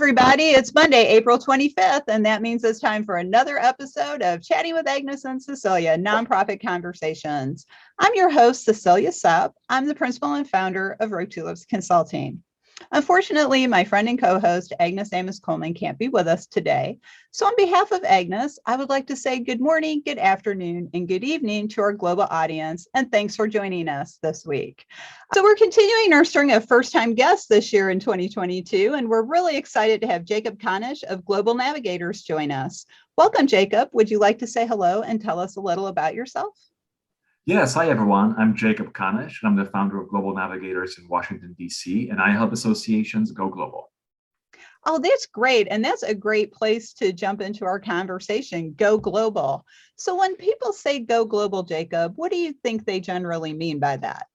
everybody. It's Monday, April 25th, and that means it's time for another episode of Chatting with Agnes and Cecilia, Nonprofit Conversations. I'm your host, Cecilia Supp. I'm the principal and founder of Rogue Tulips Consulting. Unfortunately, my friend and co-host, Agnes Amos Coleman, can't be with us today. So on behalf of Agnes, I would like to say good morning, good afternoon, and good evening to our global audience, and thanks for joining us this week. So we're continuing our string of first-time guests this year in 2022, and we're really excited to have Jakub Konysz of Global Navigators join us. Welcome, Jakub. Would you like to say hello and tell us a little about yourself? Yes, hi everyone. I'm Jakub Konysz, and I'm the founder of Global Navigators in Washington, D.C., and I help associations go global. Oh, that's great. And that's a great place to jump into our conversation, go global. So when people say go global, Jakub, what do you think they generally mean by that?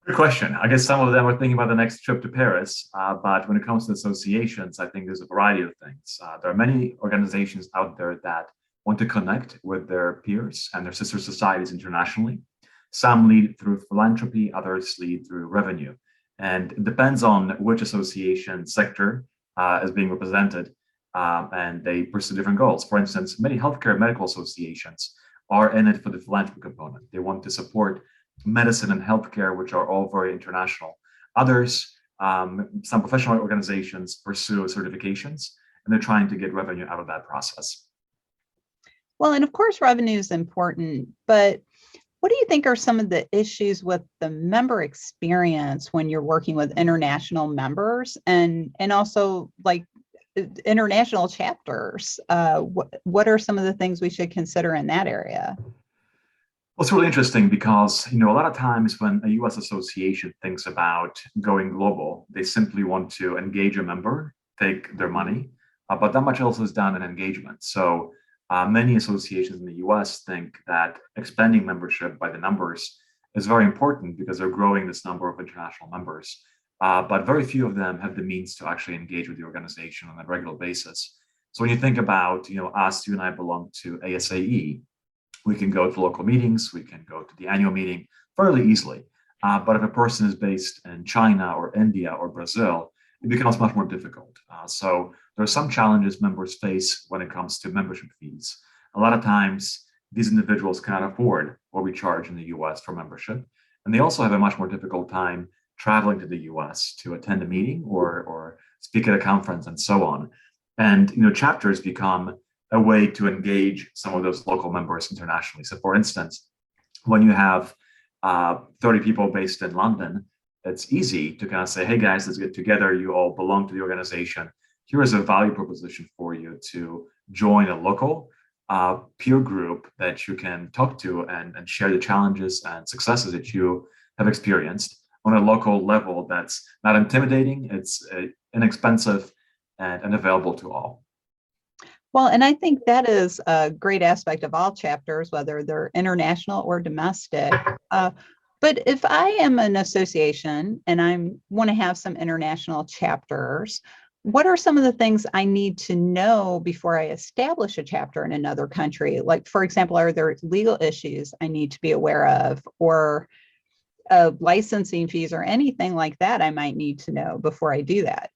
Good question. I guess some of them are thinking about the next trip to Paris, but when it comes to associations, I think there's a variety of things. There are many organizations out there that want to connect with their peers and their sister societies internationally. Some lead through philanthropy, others lead through revenue. And it depends on which association sector is being represented, and they pursue different goals. For instance, many healthcare medical associations are in it for the philanthropy component. They want to support medicine and healthcare, which are all very international. Others, some professional organizations pursue certifications, and they're trying to get revenue out of that process. Well, and of course, revenue is important, but what do you think are some of the issues with the member experience when you're working with international members and also like international chapters? What are some of the things we should consider in that area? Well, it's really interesting because, a lot of times when a US association thinks about going global, they simply want to engage a member, take their money, but not much else is done in engagement. So many associations in the US think that expanding membership by the numbers is very important because they're growing this number of international members. But very few of them have the means to actually engage with the organization on a regular basis. So when you think about, us, you and I belong to ASAE, we can go to local meetings, we can go to the annual meeting fairly easily. But if a person is based in China or India or Brazil, it becomes much more difficult. So there are some challenges members face when it comes to membership fees. A lot of times, these individuals cannot afford what we charge in the US for membership. And they also have a much more difficult time traveling to the US to attend a meeting or speak at a conference and so on. And chapters become a way to engage some of those local members internationally. So for instance, when you have 30 people based in London, it's easy to kind of say, hey guys, let's get together. You all belong to the organization. Here is a value proposition for you to join a local peer group that you can talk to and share the challenges and successes that you have experienced on a local level that's not intimidating, it's inexpensive and available to all. Well, and I think that is a great aspect of all chapters, whether they're international or domestic. But if I am an association and I want to have some international chapters, what are some of the things I need to know before I establish a chapter in another country? Like, for example, are there legal issues I need to be aware of, or licensing fees or anything like that I might need to know before I do that?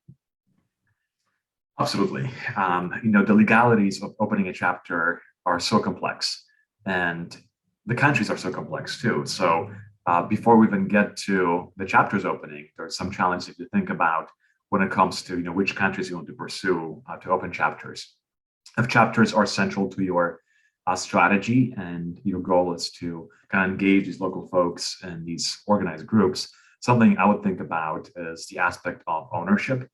Absolutely. The legalities of opening a chapter are so complex, and the countries are so complex too. So before we even get to the chapters opening, there's some challenges to think about when it comes to which countries you want to pursue to open chapters. If chapters are central to your strategy and your goal is to kind of engage these local folks and these organized groups, something I would think about is the aspect of ownership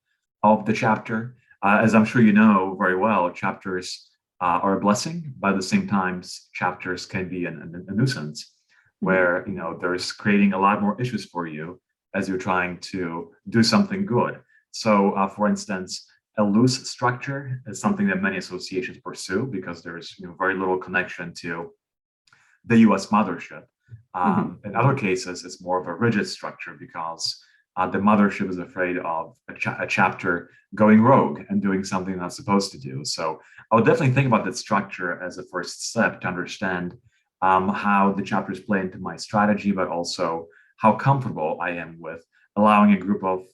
of the chapter. As I'm sure you know very well, chapters are a blessing, but at the same time, chapters can be a nuisance where there's creating a lot more issues for you as you're trying to do something good. So, for instance, a loose structure is something that many associations pursue because there's very little connection to the U.S. mothership. In other cases, it's more of a rigid structure because the mothership is afraid of a chapter going rogue and doing something they're not supposed to do. So I would definitely think about that structure as a first step to understand how the chapters play into my strategy, but also how comfortable I am with allowing a group of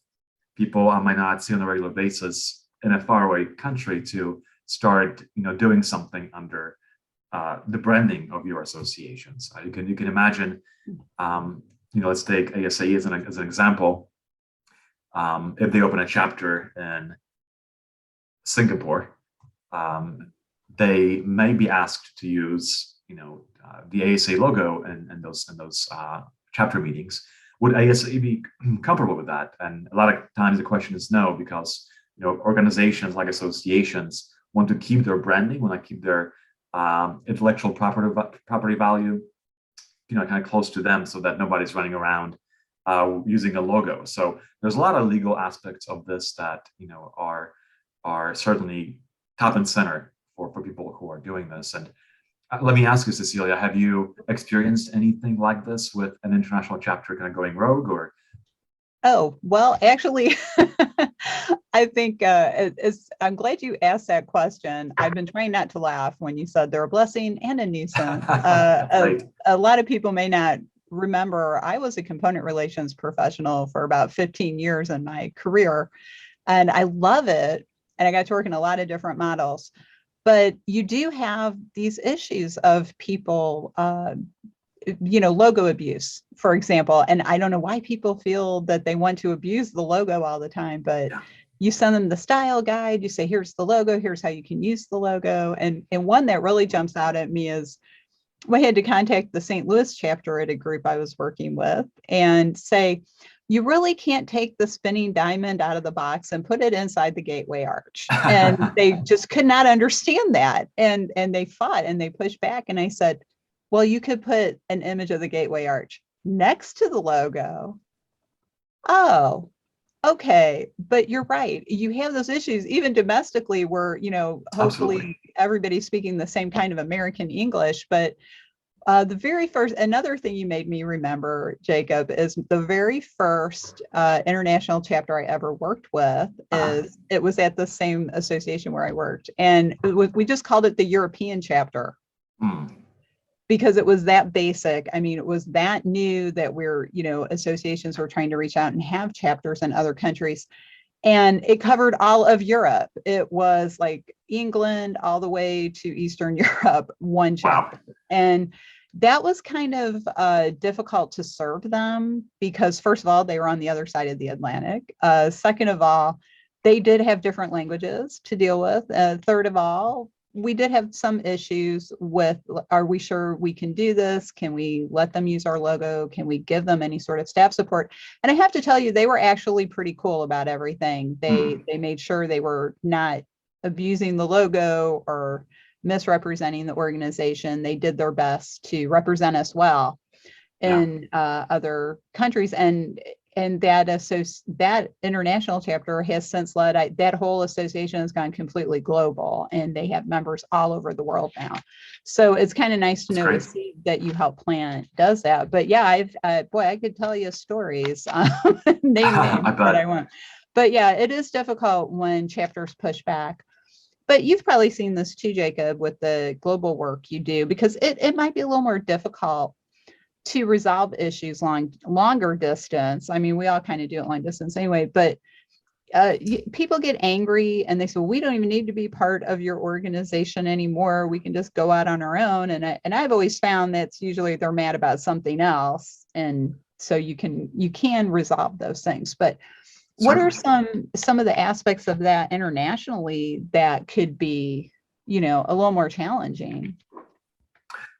people I might not see on a regular basis in a faraway country to start, doing something under the branding of your associations. You can imagine, let's take ASAE as an example. If they open a chapter in Singapore, they may be asked to use, the ASA logo and those chapter meetings. Would ASA be comfortable with that? And a lot of times the question is no, because organizations like associations want to keep their branding, want to keep their intellectual property value, kind of close to them, so that nobody's running around using a logo. So there's a lot of legal aspects of this that are certainly top and center for people who are doing this. And let me ask you, Cecilia, have you experienced anything like this with an international chapter kind of going rogue, or? Oh, well, actually, I think I'm glad you asked that question. I've been trying not to laugh when you said they're a blessing and a nuisance. Right. A lot of people may not remember I was a component relations professional for about 15 years in my career, and I love it. And I got to work in a lot of different models. But you do have these issues of people, logo abuse, for example. And I don't know why people feel that they want to abuse the logo all the time, but Yeah. you send them the style guide, you say, here's the logo, here's how you can use the logo. And one that really jumps out at me is we had to contact the St. Louis chapter at a group I was working with and say, you really can't take the spinning diamond out of the box and put it inside the gateway arch. And they just could not understand that. And they fought and they pushed back. And I said, well, you could put an image of the gateway arch next to the logo. Oh, okay. But you're right. You have those issues, even domestically, where, hopefully Absolutely. everybody's speaking the same kind of American English, but another thing you made me remember, Jacob, is the very first international chapter I ever worked with it was at the same association where I worked. And we just called it the European chapter because it was that basic. I mean, it was that new that associations were trying to reach out and have chapters in other countries. And it covered all of Europe. It was like England all the way to Eastern Europe, one chapter. Wow. And that was kind of difficult to serve them because, first of all, they were on the other side of the Atlantic. Second of all, they did have different languages to deal with. Third of all, we did have some issues with, are we sure we can do this? Can we let them use our logo? Can we give them any sort of staff support? And I have to tell you, they were actually pretty cool about everything. They made sure they were not abusing the logo or misrepresenting the organization. They did their best to represent us well in other countries. And that international chapter has since led, that whole association has gone completely global, and they have members all over the world now. So it's kind of nice to know to see that you help plan does that. But yeah, I could tell you stories. Name names that I want. But yeah, it is difficult when chapters push back. But you've probably seen this too, Jacob, with the global work you do, because it might be a little more difficult to resolve issues longer distance. I mean, we all kind of do it long distance anyway, but people get angry and they say, well, we don't even need to be part of your organization anymore. We can just go out on our own. And I've always found that's usually they're mad about something else. And so you can resolve those things. But what are some of the aspects of that internationally that could be, a little more challenging?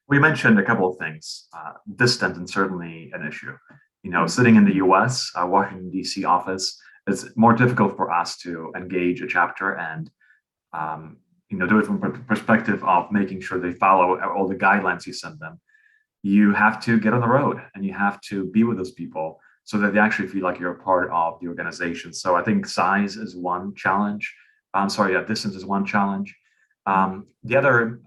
We mentioned a couple of things. Distance is certainly an issue. Sitting in the U.S., Washington, D.C. office, it's more difficult for us to engage a chapter and, do it from a perspective of making sure they follow all the guidelines you send them. You have to get on the road and you have to be with those people so that they actually feel like you're a part of the organization. So I think size is one challenge. Distance is one challenge. The other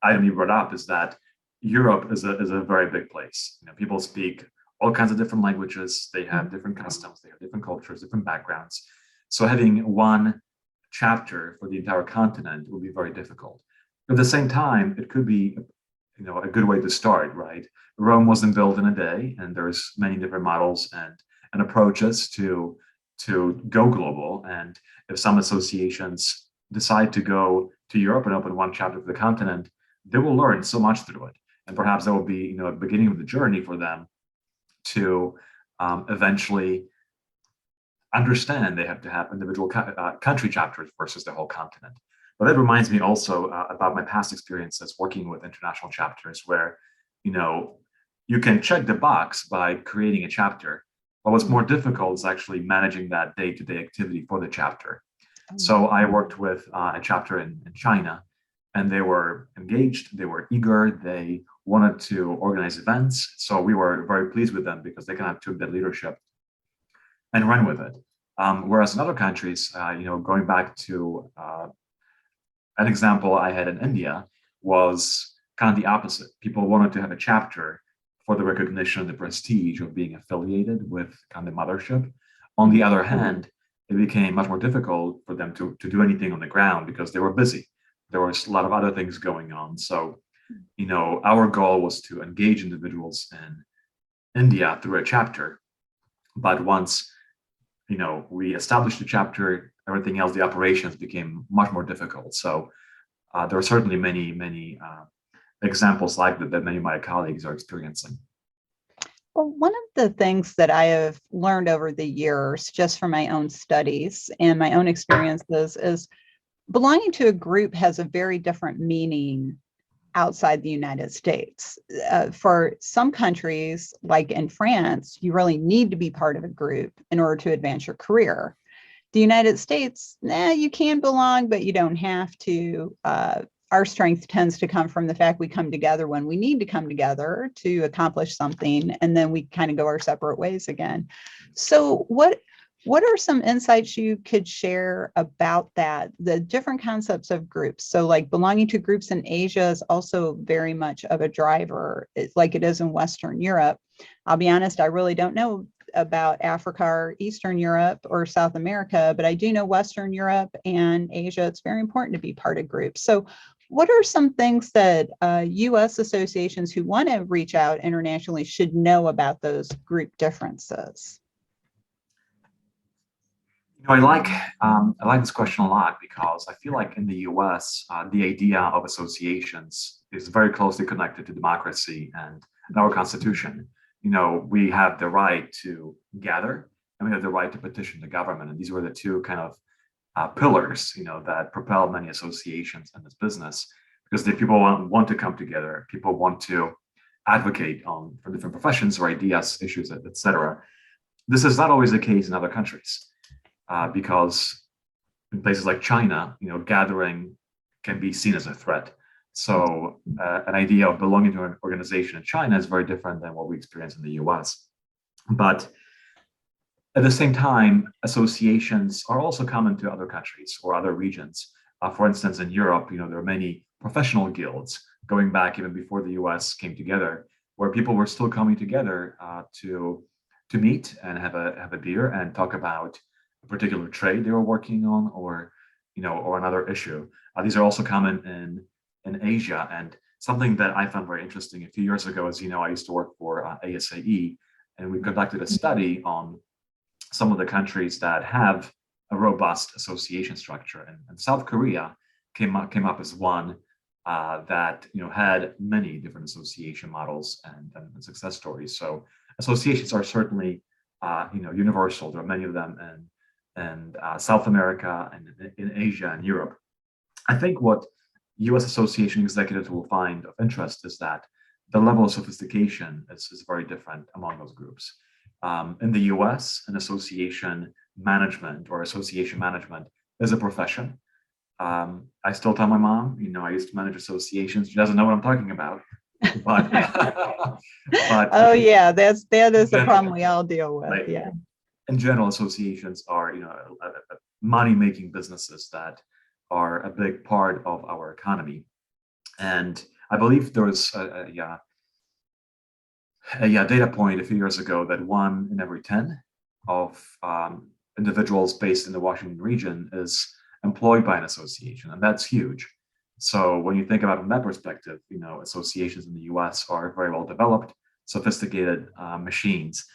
item you brought up is that Europe is a very big place. People speak all kinds of different languages. They have different customs. They have different cultures, different backgrounds. So having one chapter for the entire continent will be very difficult. At the same time, it could be, a good way to start, right? Rome wasn't built in a day, and there's many different models and approaches to to go global. And if some associations decide to go to Europe and open one chapter of the continent, they will learn so much through it. And perhaps that will be, a beginning of the journey for them to eventually understand they have to have individual country chapters versus the whole continent. But that reminds me also about my past experiences working with international chapters where, you can check the box by creating a chapter. But what's more difficult is actually managing that day-to-day activity for the chapter. So I worked with a chapter in China, and they were engaged, they were eager, they wanted to organize events. So we were very pleased with them because they kind of took that leadership and ran with it. Whereas in other countries, going back to an example I had in India was kind of the opposite. People wanted to have a chapter for the recognition and the prestige of being affiliated with kind of the mothership. On the other hand, it became much more difficult for them to do anything on the ground because they were busy. There was a lot of other things going on. So, our goal was to engage individuals in India through a chapter. But once, we established the chapter, everything else, the operations became much more difficult. So there are certainly many examples like that many of my colleagues are experiencing. Well, one of the things that I have learned over the years, just from my own studies and my own experiences, is belonging to a group has a very different meaning outside the United States. For some countries, like in France, you really need to be part of a group in order to advance your career. The United States, you can belong, but you don't have to. Our strength tends to come from the fact we come together when we need to come together to accomplish something, and then we kind of go our separate ways again. So what are some insights you could share about that, the different concepts of groups? So like belonging to groups in Asia is also very much of a driver, like it is in Western Europe. I'll be honest, I really don't know about Africa or Eastern Europe or South America, but I do know Western Europe and Asia, it's very important to be part of groups. So what are some things that US associations who want to reach out internationally should know about those group differences? I like this question a lot because I feel like in the U.S. The idea of associations is very closely connected to democracy and our Constitution. We have the right to gather and we have the right to petition the government, and these were the two kind of pillars, that propel many associations in this business because the people want to come together, people want to advocate for different professions or ideas, issues, etc. This is not always the case in other countries. Because in places like China, gathering can be seen as a threat. So an idea of belonging to an organization in China is very different than what we experience in the US. But at the same time, associations are also common to other countries or other regions. For instance, in Europe, there are many professional guilds going back even before the US came together, where people were still coming together to meet and have a beer and talk about particular trade they were working on, or another issue. These are also common in Asia, and something that I found very interesting a few years ago is, I used to work for ASAE, and we conducted a study on some of the countries that have a robust association structure, and South Korea came up as one that had many different association models and success stories. So associations are certainly universal. There are many of them and South America and in Asia and Europe. I think what US association executives will find of interest is that the level of sophistication is very different among those groups. In the US, an association management or association management is a profession. I still tell my mom, I used to manage associations. She doesn't know what I'm talking about. But, oh yeah, that is the problem we all deal with. Right. Yeah. In general, associations are money-making businesses that are a big part of our economy. And I believe there was a data point a few years ago that 1 in every 10 of individuals based in the Washington region is employed by an association, and that's huge. So when you think about it from that perspective, associations in the US are very well developed, sophisticated machines.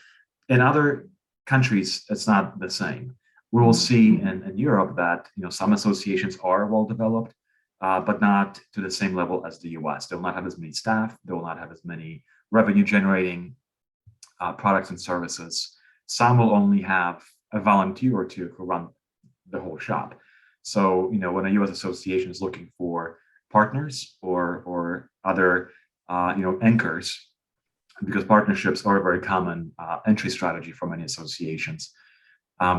In other countries, it's not the same. We will see in Europe that some associations are well developed, but not to the same level as the US. They will not have as many staff. They will not have as many revenue generating products and services. Some will only have a volunteer or two who run the whole shop. So, when a U.S. association is looking for partners or other, anchors, because partnerships are a very common entry strategy for many associations,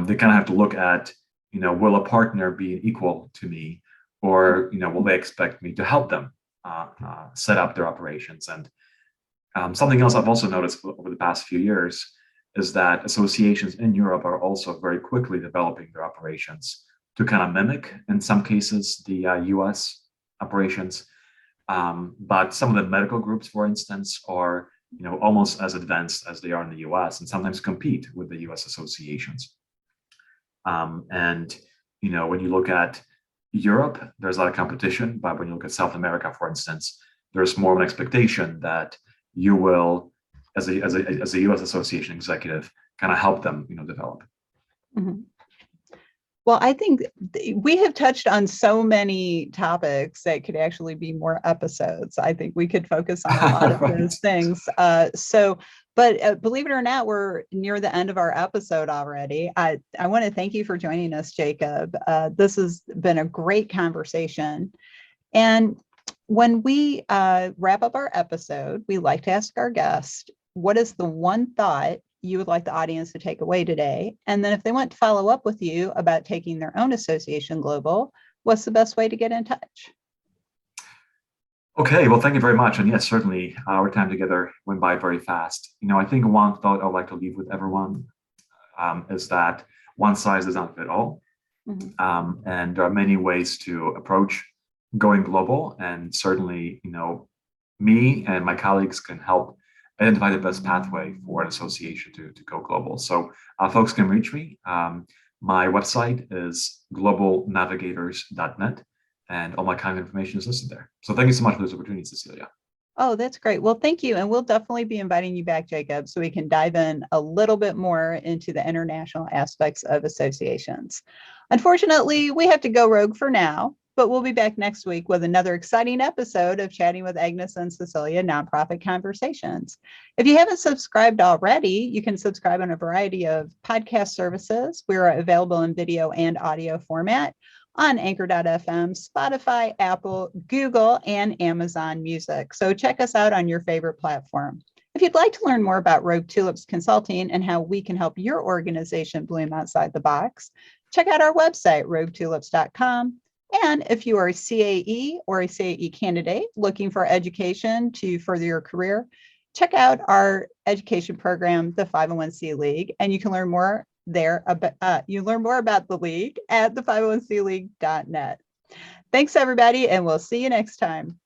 they kind of have to look at, will a partner be equal to me, or will they expect me to help them set up their operations? And something else I've also noticed over the past few years is that associations in Europe are also very quickly developing their operations to kind of mimic, in some cases, the US operations. But some of the medical groups, for instance, are almost as advanced as they are in the US, and sometimes compete with the US associations. And when you look at Europe, there's a lot of competition, but when you look at South America, for instance, there's more of an expectation that you will, as a U.S. association executive, kind of help them, develop. Mm-hmm. Well, I think we have touched on so many topics that could actually be more episodes. I think we could focus on a lot of Right. those things. But believe it or not, we're near the end of our episode already. I want to thank you for joining us, Jakub. This has been a great conversation. And when we wrap up our episode, we like to ask our guest, what is the one thought you would like the audience to take away today? And then if they want to follow up with you about taking their own association global, what's the best way to get in touch? Okay, well, thank you very much. And yes, certainly our time together went by very fast. I think one thought I'd like to leave with everyone is that one size does not fit all. Mm-hmm. And there are many ways to approach going global. And certainly, me and my colleagues can help identify the best pathway for an association to go global. So folks can reach me. My website is globalnavigators.net, and all my contact information is listed there. So thank you so much for this opportunity, Cecilia. Oh, that's great. Well, thank you. And we'll definitely be inviting you back, Jakub, so we can dive in a little bit more into the international aspects of associations. Unfortunately, we have to go rogue for now, but we'll be back next week with another exciting episode of Chatting with Agnes and Cecilia Nonprofit Conversations. If you haven't subscribed already, you can subscribe on a variety of podcast services. We're available in video and audio format on Anchor.fm, Spotify, Apple, Google, and Amazon Music. So check us out on your favorite platform. If you'd like to learn more about Rogue Tulips Consulting and how we can help your organization bloom outside the box, check out our website, roguetulips.com. And if you are a CAE or a CAE candidate looking for education to further your career, check out our education program, the 501c League, and you can learn more there. You learn more about the league at the 501cleague.net. Thanks, everybody, and we'll see you next time.